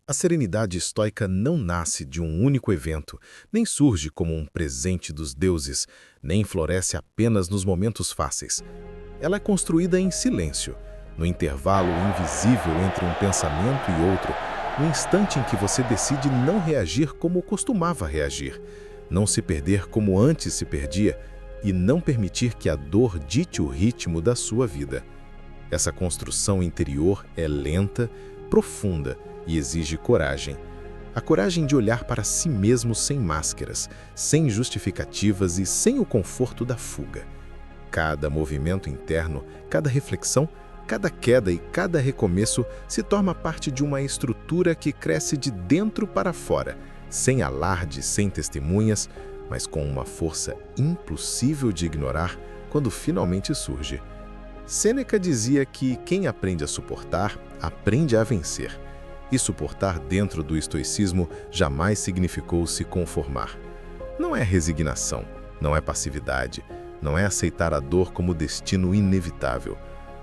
A serenidade estoica não nasce de um único evento, nem surge como um presente dos deuses, nem floresce apenas nos momentos fáceis. Ela é construída em silêncio, no intervalo invisível entre um pensamento e outro, no instante em que você decide não reagir como costumava reagir, não se perder como antes se perdia e não permitir que a dor dite o ritmo da sua vida. Essa construção interior é lenta, profunda e exige coragem. A coragem de olhar para si mesmo sem máscaras, sem justificativas e sem o conforto da fuga. Cada movimento interno, cada reflexão, cada queda e cada recomeço se torna parte de uma estrutura que cresce de dentro para fora, sem alarde, sem testemunhas, mas com uma força impossível de ignorar quando finalmente surge. Sêneca dizia que quem aprende a suportar, aprende a vencer. E suportar dentro do estoicismo jamais significou se conformar. Não é resignação, não é passividade, não é aceitar a dor como destino inevitável.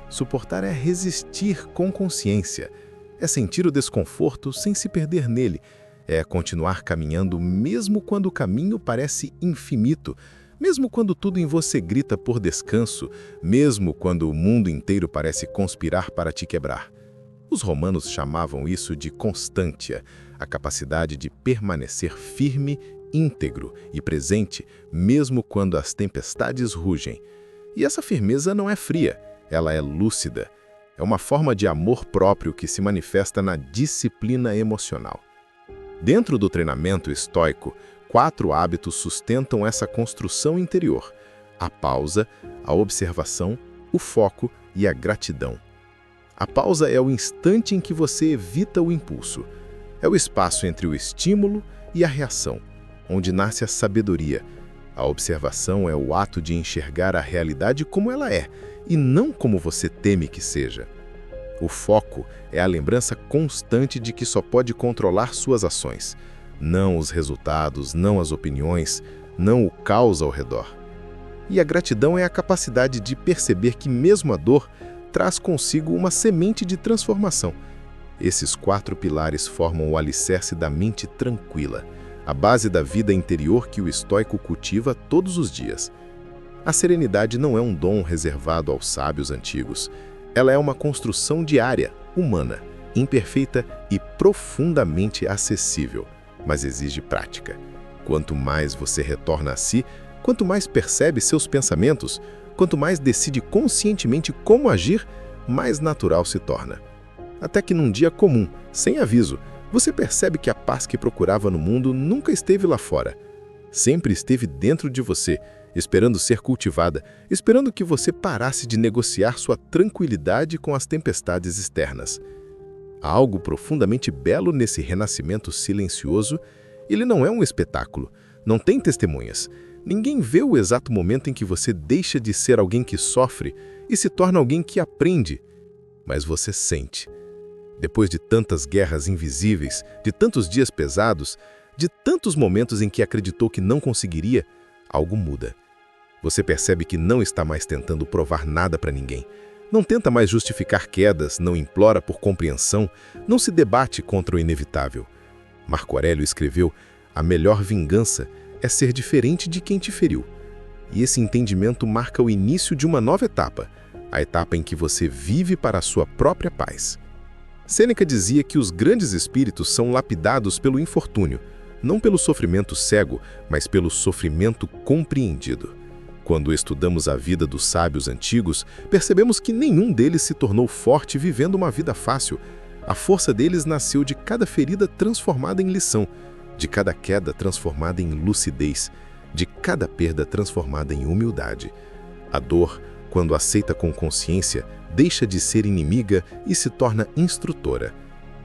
Suportar é resistir com consciência, é sentir o desconforto sem se perder nele, é continuar caminhando mesmo quando o caminho parece infinito, mesmo quando tudo em você grita por descanso, mesmo quando o mundo inteiro parece conspirar para te quebrar. Os romanos chamavam isso de constância, a capacidade de permanecer firme, íntegro e presente, mesmo quando as tempestades rugem. E essa firmeza não é fria, ela é lúcida. É uma forma de amor próprio que se manifesta na disciplina emocional. Dentro do treinamento estoico, 4 hábitos sustentam essa construção interior: a pausa, a observação, o foco e a gratidão. A pausa é o instante em que você evita o impulso. É o espaço entre o estímulo e a reação, onde nasce a sabedoria. A observação é o ato de enxergar a realidade como ela é, e não como você teme que seja. O foco é a lembrança constante de que só pode controlar suas ações, não os resultados, não as opiniões, não o caos ao redor. E a gratidão é a capacidade de perceber que mesmo a dor traz consigo uma semente de transformação. Esses 4 pilares formam o alicerce da mente tranquila, a base da vida interior que o estoico cultiva todos os dias. A serenidade não é um dom reservado aos sábios antigos. Ela é uma construção diária, humana, imperfeita e profundamente acessível, mas exige prática. Quanto mais você retorna a si, quanto mais percebe seus pensamentos, quanto mais decide conscientemente como agir, mais natural se torna. Até que num dia comum, sem aviso, você percebe que a paz que procurava no mundo nunca esteve lá fora. Sempre esteve dentro de você, esperando ser cultivada, esperando que você parasse de negociar sua tranquilidade com as tempestades externas. Há algo profundamente belo nesse renascimento silencioso. Ele não é um espetáculo, não tem testemunhas. Ninguém vê o exato momento em que você deixa de ser alguém que sofre e se torna alguém que aprende. Mas você sente. Depois de tantas guerras invisíveis, de tantos dias pesados, de tantos momentos em que acreditou que não conseguiria, algo muda. Você percebe que não está mais tentando provar nada para ninguém. Não tenta mais justificar quedas, não implora por compreensão, não se debate contra o inevitável. Marco Aurélio escreveu: "A melhor vingança é ser diferente de quem te feriu." E esse entendimento marca o início de uma nova etapa, a etapa em que você vive para a sua própria paz. Sêneca dizia que os grandes espíritos são lapidados pelo infortúnio, não pelo sofrimento cego, mas pelo sofrimento compreendido. Quando estudamos a vida dos sábios antigos, percebemos que nenhum deles se tornou forte vivendo uma vida fácil. A força deles nasceu de cada ferida transformada em lição, de cada queda transformada em lucidez, de cada perda transformada em humildade. A dor, quando aceita com consciência, deixa de ser inimiga e se torna instrutora.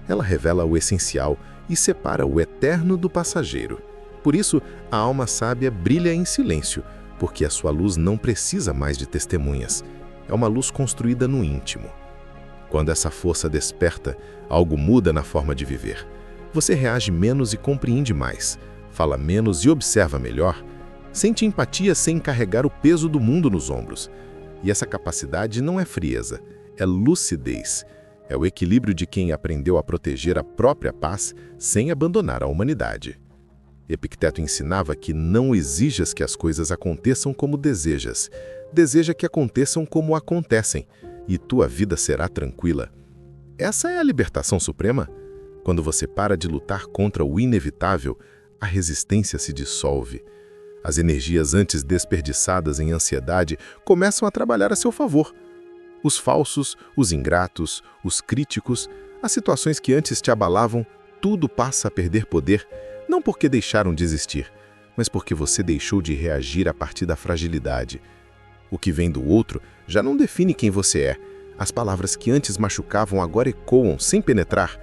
Ela revela o essencial e separa o eterno do passageiro. Por isso, a alma sábia brilha em silêncio, porque a sua luz não precisa mais de testemunhas. É uma luz construída no íntimo. Quando essa força desperta, algo muda na forma de viver. Você reage menos e compreende mais, fala menos e observa melhor, sente empatia sem carregar o peso do mundo nos ombros. E essa capacidade não é frieza, é lucidez. É o equilíbrio de quem aprendeu a proteger a própria paz sem abandonar a humanidade. Epicteto ensinava que não exijas que as coisas aconteçam como desejas. Deseja que aconteçam como acontecem, e tua vida será tranquila. Essa é a libertação suprema. Quando você para de lutar contra o inevitável, a resistência se dissolve. As energias antes desperdiçadas em ansiedade começam a trabalhar a seu favor. Os falsos, os ingratos, os críticos, as situações que antes te abalavam, tudo passa a perder poder, não porque deixaram de existir, mas porque você deixou de reagir a partir da fragilidade. O que vem do outro já não define quem você é. As palavras que antes machucavam agora ecoam sem penetrar.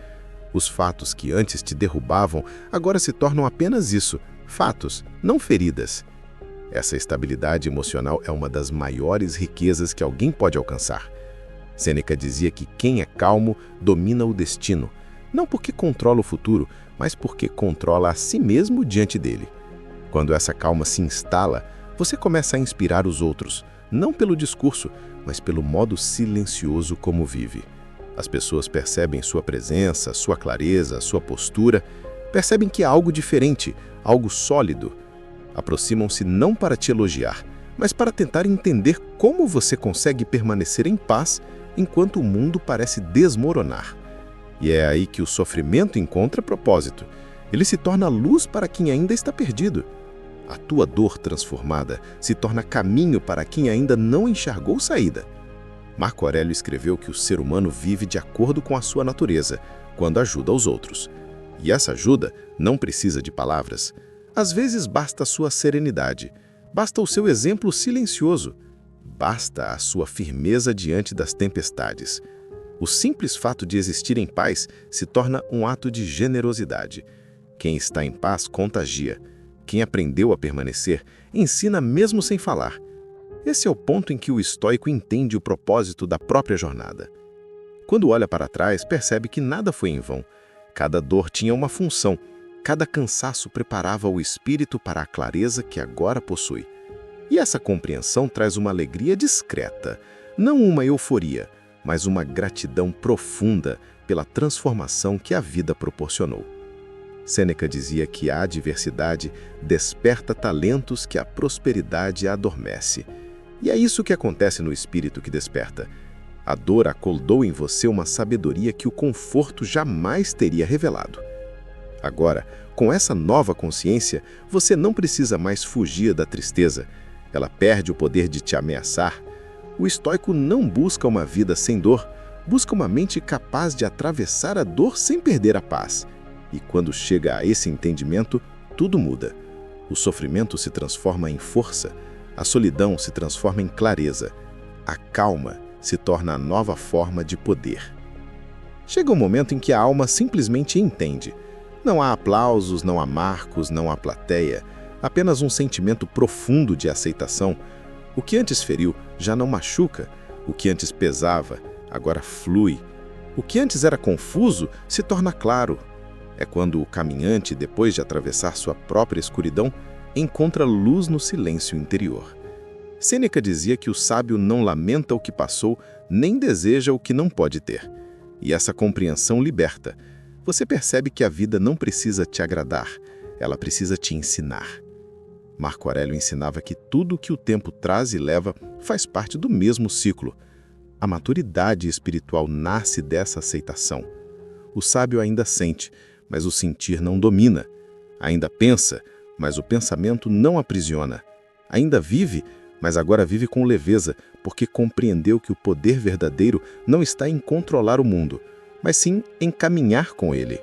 Os fatos que antes te derrubavam agora se tornam apenas isso, fatos, não feridas. Essa estabilidade emocional é uma das maiores riquezas que alguém pode alcançar. Sêneca dizia que quem é calmo domina o destino, não porque controla o futuro, mas porque controla a si mesmo diante dele. Quando essa calma se instala, você começa a inspirar os outros, não pelo discurso, mas pelo modo silencioso como vive. As pessoas percebem sua presença, sua clareza, sua postura, percebem que há algo diferente, algo sólido. Aproximam-se não para te elogiar, mas para tentar entender como você consegue permanecer em paz enquanto o mundo parece desmoronar. E é aí que o sofrimento encontra propósito. Ele se torna luz para quem ainda está perdido. A tua dor transformada se torna caminho para quem ainda não enxergou saída. Marco Aurélio escreveu que o ser humano vive de acordo com a sua natureza, quando ajuda os outros. E essa ajuda não precisa de palavras. Às vezes basta a sua serenidade, basta o seu exemplo silencioso, basta a sua firmeza diante das tempestades. O simples fato de existir em paz se torna um ato de generosidade. Quem está em paz contagia. Quem aprendeu a permanecer, ensina mesmo sem falar. Esse é o ponto em que o estoico entende o propósito da própria jornada. Quando olha para trás, percebe que nada foi em vão. Cada dor tinha uma função. Cada cansaço preparava o espírito para a clareza que agora possui. E essa compreensão traz uma alegria discreta, não uma euforia, mas uma gratidão profunda pela transformação que a vida proporcionou. Sêneca dizia que a adversidade desperta talentos que a prosperidade adormece. E é isso que acontece no espírito que desperta. A dor acoldou em você uma sabedoria que o conforto jamais teria revelado. Agora, com essa nova consciência, você não precisa mais fugir da tristeza. Ela perde o poder de te ameaçar. O estoico não busca uma vida sem dor, busca uma mente capaz de atravessar a dor sem perder a paz. E quando chega a esse entendimento, tudo muda. O sofrimento se transforma em força, a solidão se transforma em clareza, a calma se torna a nova forma de poder. Chega um momento em que a alma simplesmente entende. Não há aplausos, não há marcos, não há plateia, apenas um sentimento profundo de aceitação. O que antes feriu já não machuca, o que antes pesava agora flui. O que antes era confuso se torna claro. É quando o caminhante, depois de atravessar sua própria escuridão, encontra luz no silêncio interior. Sêneca dizia que o sábio não lamenta o que passou, nem deseja o que não pode ter. E essa compreensão liberta. Você percebe que a vida não precisa te agradar, ela precisa te ensinar. Marco Aurélio ensinava que tudo o que o tempo traz e leva faz parte do mesmo ciclo. A maturidade espiritual nasce dessa aceitação. O sábio ainda sente, mas o sentir não domina. Ainda pensa, mas o pensamento não aprisiona. Ainda vive, mas agora vive com leveza, porque compreendeu que o poder verdadeiro não está em controlar o mundo, mas sim em caminhar com ele.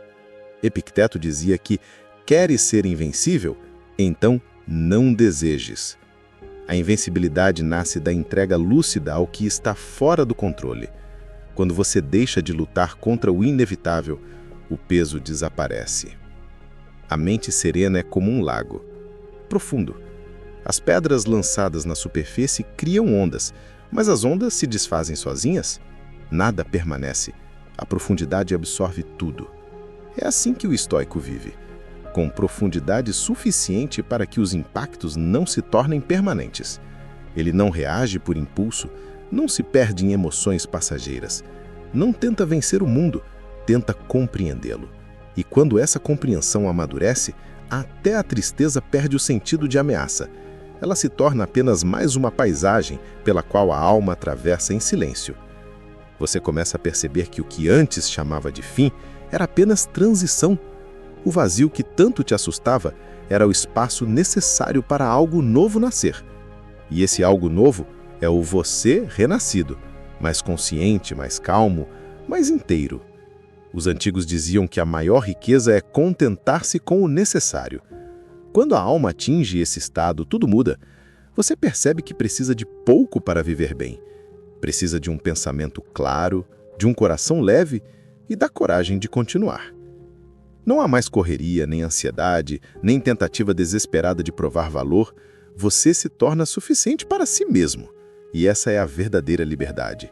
Epicteto dizia que, queres ser invencível? Então não desejes. A invencibilidade nasce da entrega lúcida ao que está fora do controle. Quando você deixa de lutar contra o inevitável, o peso desaparece. A mente serena é como um lago, profundo. As pedras lançadas na superfície criam ondas, mas as ondas se desfazem sozinhas? Nada permanece. A profundidade absorve tudo. É assim que o estoico vive, com profundidade suficiente para que os impactos não se tornem permanentes. Ele não reage por impulso, não se perde em emoções passageiras. Não tenta vencer o mundo, tenta compreendê-lo. E quando essa compreensão amadurece, até a tristeza perde o sentido de ameaça. Ela se torna apenas mais uma paisagem pela qual a alma atravessa em silêncio. Você começa a perceber que o que antes chamava de fim era apenas transição. O vazio que tanto te assustava era o espaço necessário para algo novo nascer. E esse algo novo é o você renascido, mais consciente, mais calmo, mais inteiro. Os antigos diziam que a maior riqueza é contentar-se com o necessário. Quando a alma atinge esse estado, tudo muda. Você percebe que precisa de pouco para viver bem. Precisa de um pensamento claro, de um coração leve e da coragem de continuar. Não há mais correria, nem ansiedade, nem tentativa desesperada de provar valor. Você se torna suficiente para si mesmo. E essa é a verdadeira liberdade.